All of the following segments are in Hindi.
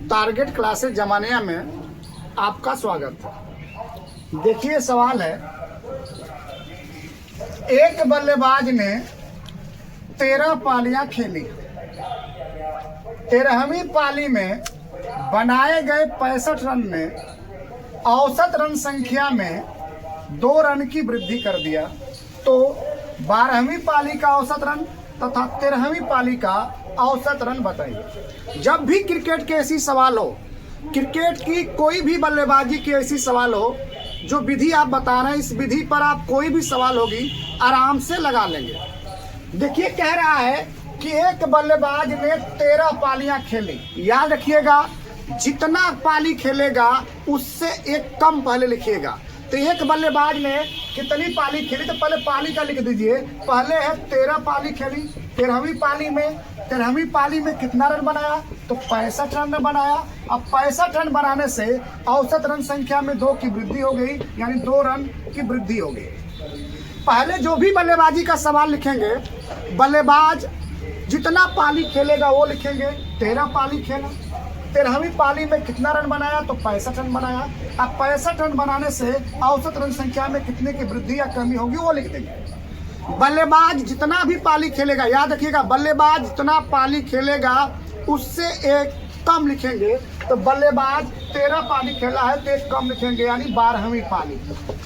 टारगेट क्लासेस जमानिया में आपका स्वागत है। देखिए सवाल है, एक बल्लेबाज ने 13 पालियां खेली। 13वीं पाली में बनाए गए 65 रन ने औसत रन संख्या में 2 रन की वृद्धि कर दिया। तो 12वीं पाली का औसत रन तथा 13वीं पाली का औसत रन बताइए। जब भी क्रिकेट के ऐसी सवाल हो, क्रिकेट की कोई भी बल्लेबाजी की ऐसी सवाल हो, जो विधि आप बता रहे हैं, इस विधि पर आप कोई भी सवाल होगी आराम से लगा लेंगे। देखिए कह रहा है कि एक बल्लेबाज ने 13 पालियां खेली। याद रखिएगा, जितना पाली खेलेगा उससे एक कम पहले लिखिएगा। तो एक बल्लेबाज ने कितनी पाली खेली, तो पहले पाली का लिख दीजिए। पहले है 13 पाली खेली। 13वीं पाली में कितना रन बनाया, तो 65 रन बनाया। अब 65 रन बनाने से औसत रन संख्या में 2 की वृद्धि हो गई, यानी 2 रन की वृद्धि हो गई। पहले जो भी बल्लेबाजी का सवाल लिखेंगे, बल्लेबाज जितना पाली खेलेगा वो लिखेंगे। 13 पाली खेला, 13वीं पाली में कितना रन बनाया, तो 65 रन बनाया। अब 65 रन बनाने से औसत रन संख्या में कितने की वृद्धि या कमी होगी वो लिख देंगे। बल्लेबाज जितना भी पाली खेलेगा, याद रखिएगा, बल्लेबाज जितना पाली खेलेगा उससे एक कम लिखेंगे। तो बल्लेबाज 13 पाली खेला है तो एक कम लिखेंगे, यानी 12वीं पाली।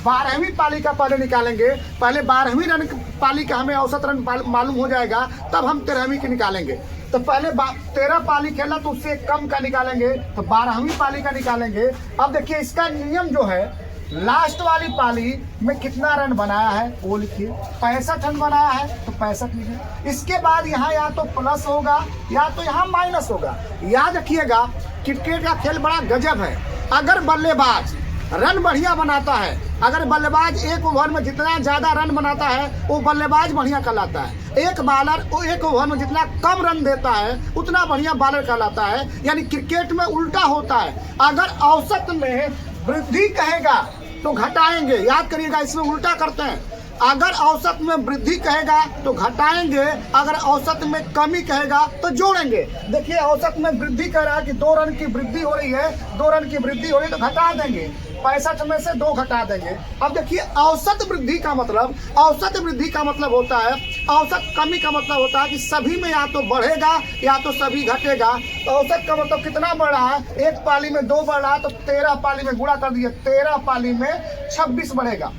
12वीं पाली का पहले निकालेंगे। पहले 12वीं रन पाली का हमें औसत रन मालूम हो जाएगा, तब हम 13वीं की निकालेंगे। तो पहले 13 पाली खेला तो उससे एक कम का निकालेंगे, तो 12वीं पाली का निकालेंगे। अब देखिए इसका नियम जो है, लास्ट वाली पाली में कितना रन बनाया है वो लिखिए। 65 रन बनाया है तो 65 लिखिए। इसके बाद यहाँ या तो प्लस होगा या तो यहाँ माइनस होगा। याद रखिएगा, क्रिकेट का खेल बड़ा गजब है। अगर बल्लेबाज रन बढ़िया बनाता है, अगर बल्लेबाज एक ओवर में जितना ज्यादा रन बनाता है वो बल्लेबाज बढ़िया कहलाता है। एक बॉलर वो एक ओवर में जितना कम रन देता है उतना बढ़िया बॉलर कहलाता है। यानी क्रिकेट में उल्टा होता है। अगर औसत में वृद्धि कहेगा तो घटाएंगे। याद करिएगा, इसमें उल्टा करते हैं। अगर औसत में वृद्धि कहेगा तो घटाएंगे, अगर औसत में कमी कहेगा तो जोड़ेंगे। देखिए औसत में वृद्धि कह रहा है कि 2 रन की वृद्धि हो रही है, 2 रन की वृद्धि हो रही है तो घटा देंगे। 65 में से 2 घटा देंगे। अब देखिए औसत वृद्धि का मतलब, औसत वृद्धि का मतलब होता है, औसत कमी का मतलब होता है कि सभी में या तो बढ़ेगा या तो सभी घटेगा। तो औसत का मतलब कितना बढ़ रहा है, एक पाली में 2 बढ़ रहा है तो 13 पाली में गुणा कर दिए, 13 पाली में 26 बढ़ेगा।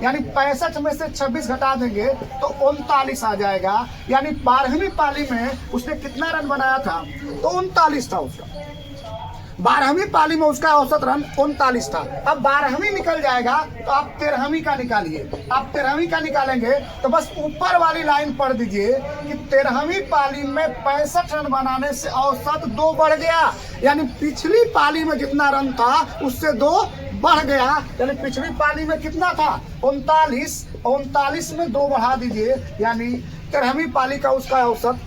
यानी 65 में से 26 घटा देंगे तो 39 आ जाएगा। यानी 12वीं पाली में उसने कितना रन बनाया था, तो 39 था उसका। 12वीं पाली में उसका औसत रन 39 था। अब 12वीं निकल जाएगा तो आप 13वीं का निकालिए। आप 13वीं का निकालेंगे तो बस ऊपर वाली लाइन पढ़ दीजिए कि 13वीं पाली में 65 रन बनाने से औसत 2 बढ़ गया। यानी पिछली पाली में जितना रन था उससे 2 बढ़ गया। यानी पिछली पाली में कितना था, 39 में 2 बढ़ा दीजिए, यानी 13वीं पाली का उसका औसत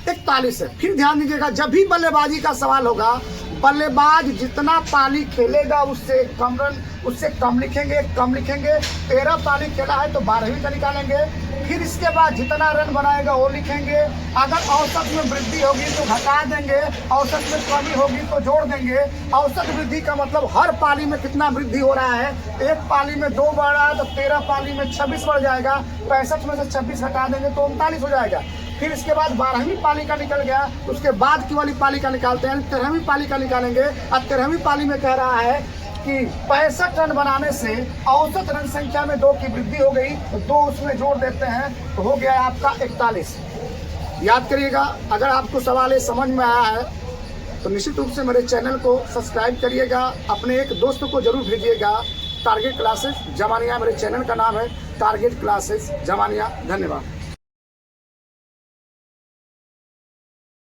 41 है। फिर ध्यान दीजिएगा, जब भी बल्लेबाजी का सवाल होगा, बल्लेबाज जितना पाली खेलेगा उससे कम रन, उससे कम लिखेंगे, कम लिखेंगे। 13 पाली खेला है तो 12वीं का निकालेंगे। फिर इसके बाद जितना रन बनाएगा वो लिखेंगे। अगर औसत में वृद्धि होगी तो घटा देंगे, औसत में कमी होगी तो जोड़ देंगे। औसत वृद्धि का मतलब हर पाली में कितना वृद्धि हो रहा है। एक पाली में 2 बढ़ रहा है तो 13 पाली में 26 बढ़ जाएगा। 65 में से 26 घटा देंगे तो 39 हो जाएगा। फिर इसके बाद 12वीं पाली का निकल गया, उसके बाद की वाली पाली का निकालते हैं, 13वीं पाली का निकालेंगे। अब 13वीं पाली में कह रहा है कि 65 रन बनाने से औसत रन संख्या में 2 की वृद्धि हो गई, तो 2 उसमें जोड़ देते हैं तो हो गया आपका 41। याद करिएगा, अगर आपको सवाल ये समझ में आया है तो निश्चित रूप से मेरे चैनल को सब्सक्राइब करिएगा, अपने एक दोस्त को जरूर भेजिएगा। टारगेट क्लासेस जमानिया मेरे चैनल का नाम है, टारगेट क्लासेस जमानिया। धन्यवाद।